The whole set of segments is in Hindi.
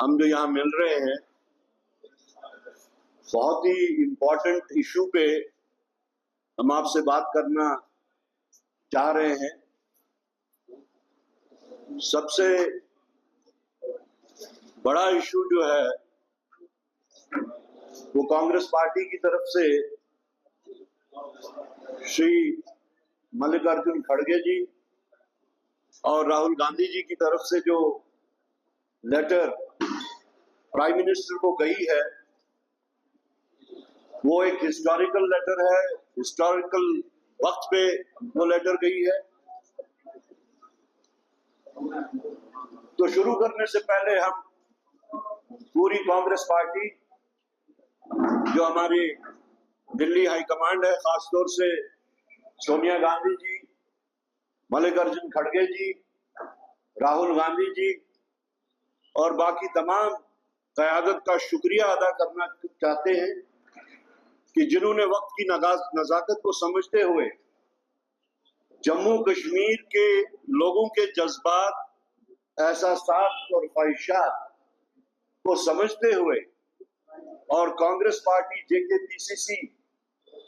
हम जो यहाँ मिल रहे हैं, बहुत ही इम्पोर्टेंट इशू पे हम आपसे बात करना चाह रहे हैं। सबसे बड़ा इशू जो है वो कांग्रेस पार्टी की तरफ से श्री मल्लिकार्जुन खड़गे जी और राहुल गांधी जी की तरफ से जो लेटर प्राइम मिनिस्टर को गई है, वो एक हिस्टोरिकल लेटर है। हिस्टोरिकल वक्त पे वो लेटर गई है। तो शुरू करने से पहले हम पूरी कांग्रेस पार्टी, जो हमारी दिल्ली हाईकमांड है, खासतौर से सोनिया गांधी जी, मल्लिकार्जुन खड़गे जी, राहुल गांधी जी और बाकी तमाम क़यादत का शुक्रिया अदा करना चाहते हैं कि जिन्होंने वक्त की नज़ाकत को समझते हुए जम्मू कश्मीर के लोगों के जज्बात, एहसासात और ख्वाहिशात को समझते हुए और कांग्रेस पार्टी जेकेपीसीसी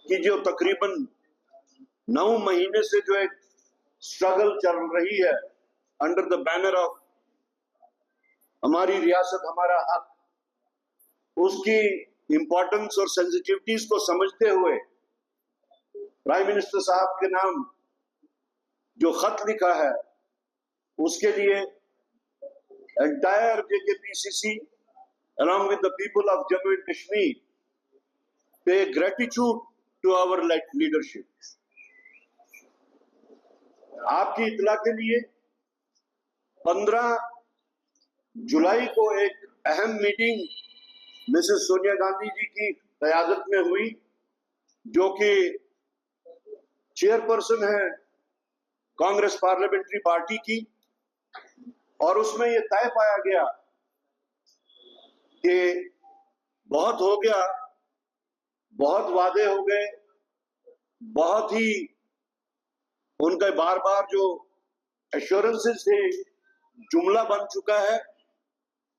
की जो तकरीबन 9 महीने से जो एक स्ट्रगल चल रही है अंडर द बैनर ऑफ हमारी रियासत हमारा हक, उसकी इंपॉर्टेंस और सेंसिटिविटीज को समझते हुए प्राइम मिनिस्टर साहब के नाम जो खत लिखा है, उसके लिए entire JKPCC along with the people of Jammu and Kashmir pay gratitude to our leadership. आपकी इत्तला के लिए 15 जुलाई को एक अहम मीटिंग मिसेस सोनिया गांधी जी की क़यादत में हुई, जो कि चेयरपर्सन है कांग्रेस पार्लियामेंट्री पार्टी की, और उसमें यह तय पाया गया कि बहुत हो गया, बहुत वादे हो गए, बहुत ही उनका बार बार जो एश्योरेंसेस थे जुमला बन चुका है।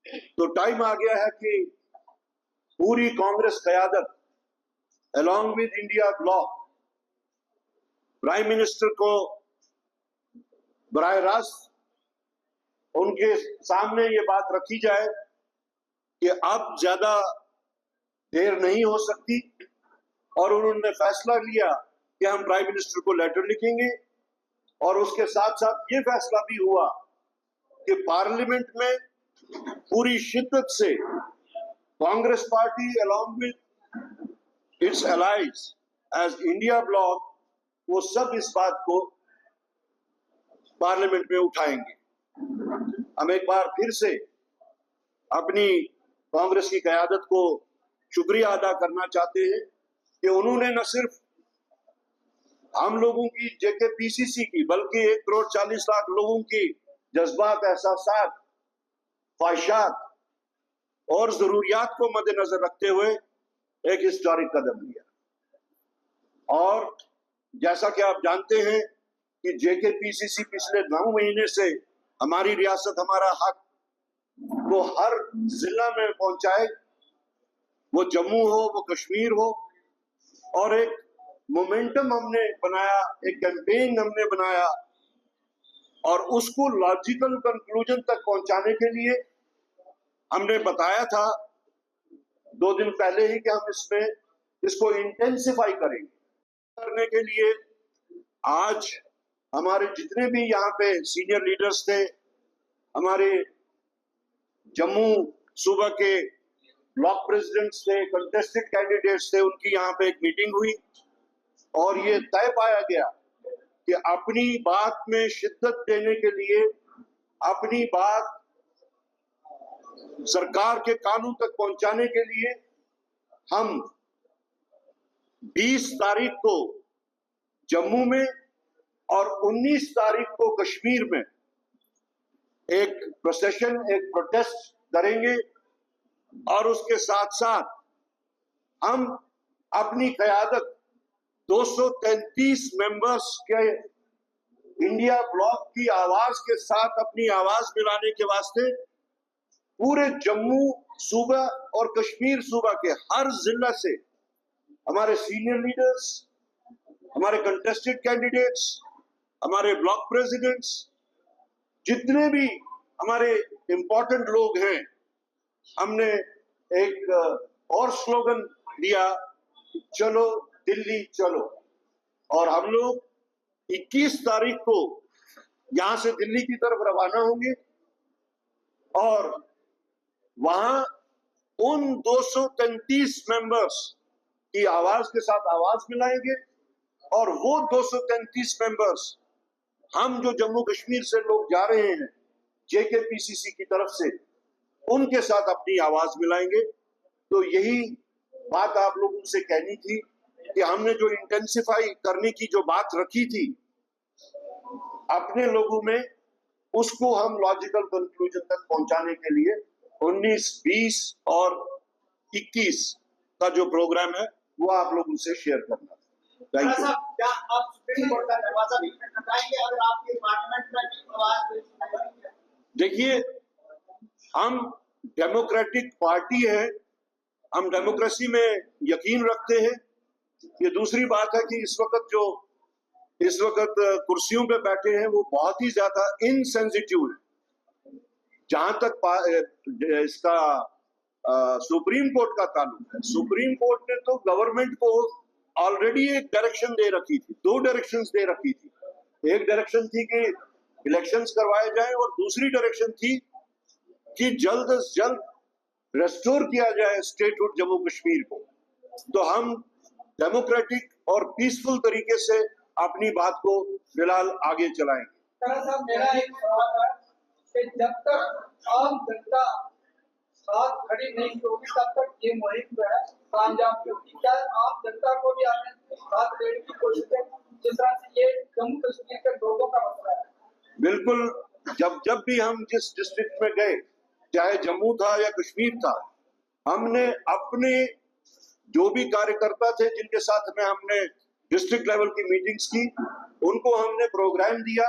तो टाइम आ गया है कि पूरी कांग्रेस क़यादत along with India bloc prime minister को बराह रास्त उनके सामने ये बात रखी जाए कि अब ज्यादा देर नहीं हो सकती, और उन्होंने फैसला लिया कि हम प्राइम मिनिस्टर को लेटर लिखेंगे। और उसके साथ साथ ये फैसला भी हुआ कि पार्लियामेंट में पूरी शिद्दत से Congress party along with its allies as India bloc, वो सब इस बात को पार्लियामेंट में उठाएंगे। हम एक बार फिर से अपनी कांग्रेस की क़यादत को शुक्रिया अदा करना चाहते हैं कि उन्होंने न सिर्फ हम लोगों की जेकेपीसीसी की, बल्कि 1,40,00,000 लोगों की जज्बात, एहसासात, ख्वाहिशात और जरूरियात को मद्देनजर रखते हुए एक हिस्टोरिक कदम लिया। और जैसा कि आप जानते हैं कि जेकेपीसीसी पिछले 9 महीने से हमारी रियासत हमारा हक वो हर जिला में पहुंचाए, वो जम्मू हो, वो कश्मीर हो, और एक मोमेंटम हमने बनाया, एक कैंपेन हमने बनाया, और उसको लॉजिकल कंक्लूजन तक पहुंचाने के लिए हमने बताया था 2 दिन पहले ही कि हम इसको इंटेंसिफाई करेंगे। करने के लिए आज हमारे जितने भी यहाँ पे सीनियर लीडर्स थे, हमारे जम्मू सूबा के ब्लॉक प्रेसिडेंट्स थे, कंटेस्टेड कैंडिडेट्स थे, उनकी यहाँ पे एक मीटिंग हुई और ये तय पाया गया कि अपनी बात में शिद्दत देने के लिए, अपनी बात सरकार के कानून तक पहुंचाने के लिए हम 20 तारीख को जम्मू में और 19 तारीख को कश्मीर में एक प्रोसेशन, एक प्रोटेस्ट करेंगे। और उसके साथ साथ हम अपनी क़यादत 233 मेंबर्स के इंडिया ब्लॉक की आवाज के साथ अपनी आवाज मिलाने के वास्ते पूरे जम्मू सूबा और कश्मीर सूबा के हर जिला से हमारे सीनियर लीडर्स, हमारे कंटेस्टेड कैंडिडेट्स, हमारे ब्लॉक प्रेसिडेंट्स, जितने भी हमारे इंपॉर्टेंट लोग हैं, हमने एक और स्लोगन दिया, चलो दिल्ली चलो। और हम लोग 21 तारीख को यहां से दिल्ली की तरफ रवाना होंगे और वहां उन 233 मेंबर्स की आवाज के साथ आवाज मिलाएंगे और वो 233 मेंबर्स हम जो जम्मू कश्मीर से लोग जा रहे हैं जेकेपीसीसी की तरफ से, उनके साथ अपनी आवाज मिलाएंगे। तो यही बात आप लोगों से कहनी थी कि हमने जो इंटेंसिफाई करने की जो बात रखी थी अपने लोगों में, उसको हम लॉजिकल कंक्लूजन तक पहुंचाने के लिए 19, 20 और 21 का जो प्रोग्राम है वो आप लोगों से शेयर करना। Thank you. क्या आप सुप्रीम कोर्ट का दरवाजा भी खटखटाएंगे अगर आपके पार्लियामेंट में आवाज? देखिए, हम डेमोक्रेटिक पार्टी है, हम डेमोक्रेसी में यकीन रखते हैं। ये दूसरी बात है कि इस वक्त कुर्सियों पे बैठे हैं वो बहुत ही ज्यादा इनसेंसिटिव है। जहां तक इसका सुप्रीम कोर्ट का ताल्लुक है, सुप्रीम कोर्ट ने तो गवर्नमेंट को ऑलरेडी एक डायरेक्शन दे रखी थी, 2 डायरेक्शंस दे रखी थी। एक डायरेक्शन थी कि इलेक्शंस करवाए जाएं और दूसरी डायरेक्शन थी कि जल्द से जल्द रेस्टोर किया जाए स्टेटहुड जम्मू कश्मीर को। तो हम डेमोक्रेटिक और पीसफुल तरीके से अपनी बात को फिलहाल आगे चलाएंगे। साहब, मेरा एक सवाल है कि जब तक आम जनता साथ खड़ी नहीं होगी तब तक ये मुहिम जो है कामयाब होगी। क्या आम जनता को भी आपने साथ लेने की कोशिश है, जिस तरह से ये जम्मू कश्मीर के लोगों का मसला है? बिल्कुल, जब भी हम जिस डिस्ट्रिक्ट में गए, चाहे जम्मू था या कश्मीर था, हमने अपने जो भी कार्यकर्ता थे जिनके साथ में हमने डिस्ट्रिक्ट लेवल की मीटिंग्स की, उनको हमने प्रोग्राम दिया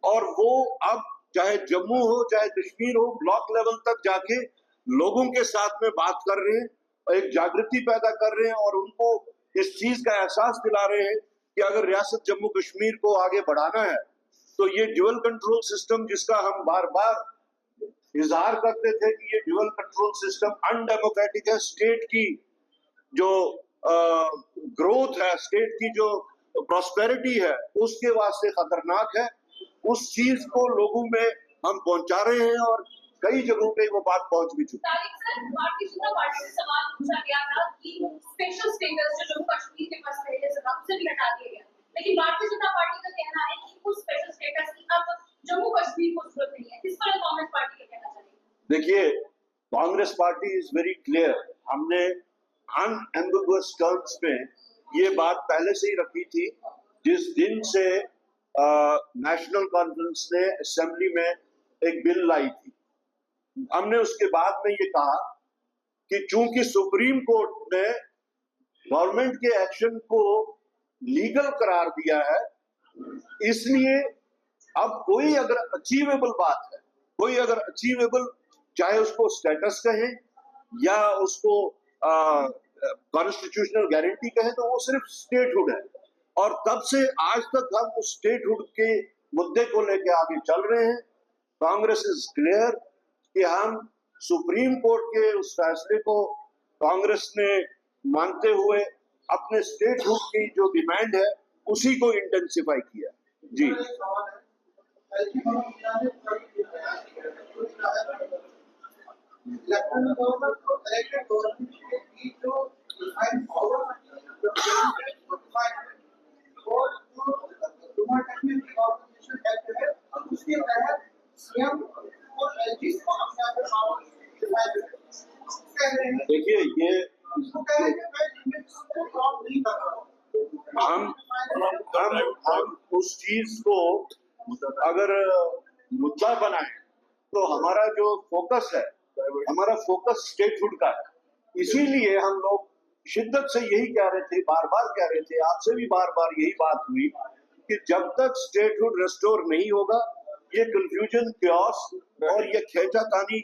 और वो अब चाहे जम्मू हो चाहे कश्मीर हो, ब्लॉक लेवल तक जाके लोगों के साथ में बात कर रहे हैं, एक जागृति पैदा कर रहे हैं और उनको इस चीज का एहसास दिला रहे हैं कि अगर रियासत जम्मू कश्मीर को आगे बढ़ाना है तो ये ड्यूअल कंट्रोल सिस्टम, जिसका हम बार बार इजहार करते थे कि ये ड्यूअल कंट्रोल सिस्टम अनडेमोक्रेटिक है, स्टेट की जो ग्रोथ है, स्टेट की जो प्रॉस्पेरिटी है, उसके वास्ते खतरनाक है। उस चीज को लोगों में हम पहुंचा रहे हैं और कई जगहों पे वो बात पहुंच भी चुकी है। भारतीय जनता पार्टी से सवाल पूछा गया था कि स्पेशल स्टेटस जो जम्मू कश्मीर के पास पहले से था उसे भी हटा दिया गया, लेकिन भारतीय जनता पार्टी का कहना है कि उस स्पेशल स्टेटस की अब जम्मू कश्मीर को जरूरत नहीं है। इस पर कांग्रेस पार्टी क्या कहना चाहेगी? देखिए, Congress party is very clear. हमने अनएम्बिगुअस टर्म्स में ये बात पहले से ही रखी थी जिस दिन से नेशनल कॉन्फ्रेंस ने असेंबली में एक बिल लाई थी। हमने उसके बाद में ये कहा कि चूंकि सुप्रीम कोर्ट ने गवर्नमेंट के एक्शन को लीगल करार दिया है, इसलिए अब कोई अगर अचीवेबल बात है, कोई अगर अचीवेबल, चाहे उसको स्टेटस कहें या उसको कॉन्स्टिट्यूशनल गारंटी कहें, तो वो सिर्फ स्टेटहुड है। और तब से आज तक हम उस स्टेटहुड के मुद्दे को लेकर आगे चल रहे हैं। कांग्रेस इज क्लियर कि हम सुप्रीम कोर्ट के उस फैसले को कांग्रेस ने मानते हुए अपने स्टेटहुड की जो डिमांड है उसी को इंटेंसिफाई किया। जी, देखिए, ये हम उस चीज को अगर मुद्दा बनाए तो हमारा जो फोकस है, हमारा फोकस स्टेटहुड का है। इसीलिए हम लोग शिद्दत से यही कह रहे थे, बार बार कह रहे थे, आपसे भी बार बार यही बात हुई कि जब तक स्टेटहुड रेस्टोर नहीं होगा, ये कंफ्यूजन, क्योस और ये खींचातानी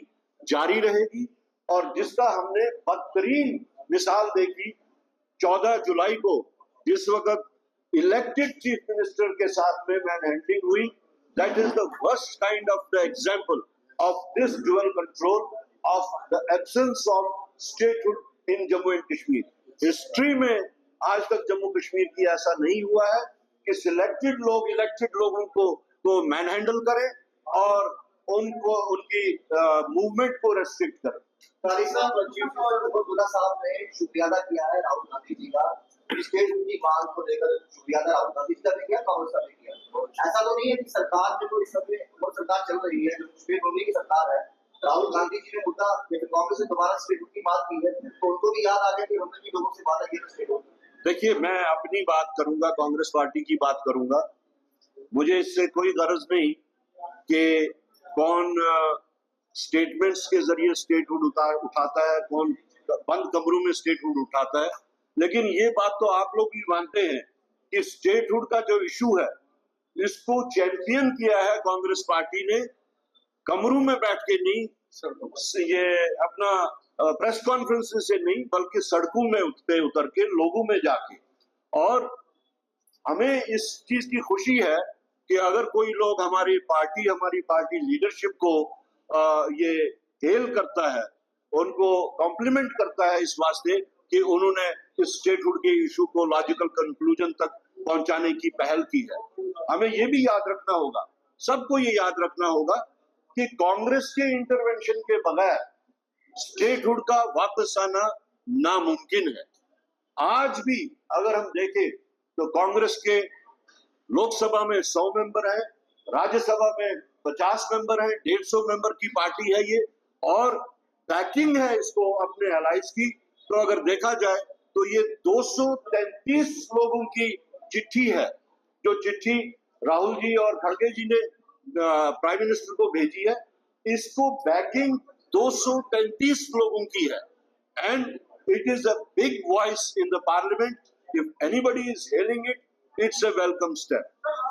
जारी रहेगी और जिसका हमने बदतरीन मिसाल देखी 14 जुलाई को, जिस वक्त इलेक्टेड चीफ मिनिस्टर के साथ में मैनहैंडलिंग हुई. That is the worst kind of the example of this dual control, of the absence of statehood in Jammu and Kashmir. History में आज तक जम्मू कश्मीर की ऐसा नहीं हुआ है कि सिलेक्टेड लोग इलेक्टेड लोगों को मैनहैंडल करें और उनको उनकी मूवमेंट को रेस्ट्रिक्ट करें. तारिक साहब, चीफ अब्दुल्ला साहब ने शुक्रिया अदा किया है राहुल गांधी जी का, स्टेट की मांग को लेकर शुक्रिया अदा राहुल गांधी जी का भी किया, कांग्रेस का भी किया. ऐसा तो नहीं है कि सरकार में तो इस समय वो सरकार चल रही है जो स्टेट होने की सरकार है. राहुल गांधी जी ने मुद्दा कांग्रेस ने दोबारा स्टेट की बात की है तो उनको भी याद आ गया कि हमने भी लोगों से वादा किया स्टेट होने. देखिए, मैं अपनी बात करूंगा, कांग्रेस पार्टी की बात करूंगा. मुझे इससे कोई गर्ज नहीं कि कौन स्टेटमेंट्स के जरिए स्टेटहुड उठाता है, कौन बंद कमरों में स्टेटहुड उठाता है. लेकिन ये बात तो आप लोग भी मानते हैं कि स्टेटहुड का जो इशू है इसको चैंपियन किया है कांग्रेस पार्टी ने, कमरों में बैठ के नहीं, ये अपना प्रेस कॉन्फ्रेंस से नहीं, बल्कि सड़कों में उतर के लोगों में जाके. और हमें इस चीज की खुशी है कि अगर कोई लोग हमारी पार्टी लीडरशिप को ये हेल करता है, उनको कॉम्प्लीमेंट करता है इस वास्ते कि उन्होंने इस स्टेटहुड के इशू को लॉजिकल कंक्लूजन तक पहुंचाने की पहल की है. हमें ये भी याद रखना होगा, सबको ये याद रखना होगा कि कांग्रेस के इंटरवेंशन के बगैर स्टेटहुड का वापस आना नामुमकिन है. आज भी अगर हम देखें तो कांग्रेस के लोकसभा में 100 मेंबर है, राज्यसभा में 50 मेंबर है, 150 मेंबर की पार्टी है ये, और बैकिंग है इसको अपने एलाइज की. तो अगर देखा जाए तो ये 233 लोगों की चिट्ठी है, जो चिट्ठी राहुल जी और खड़गे जी ने प्राइम मिनिस्टर को भेजी है. इसको बैकिंग 233 लोगों की है. And it is a big voice in the parliament. If anybody is hailing it, it's a welcome step.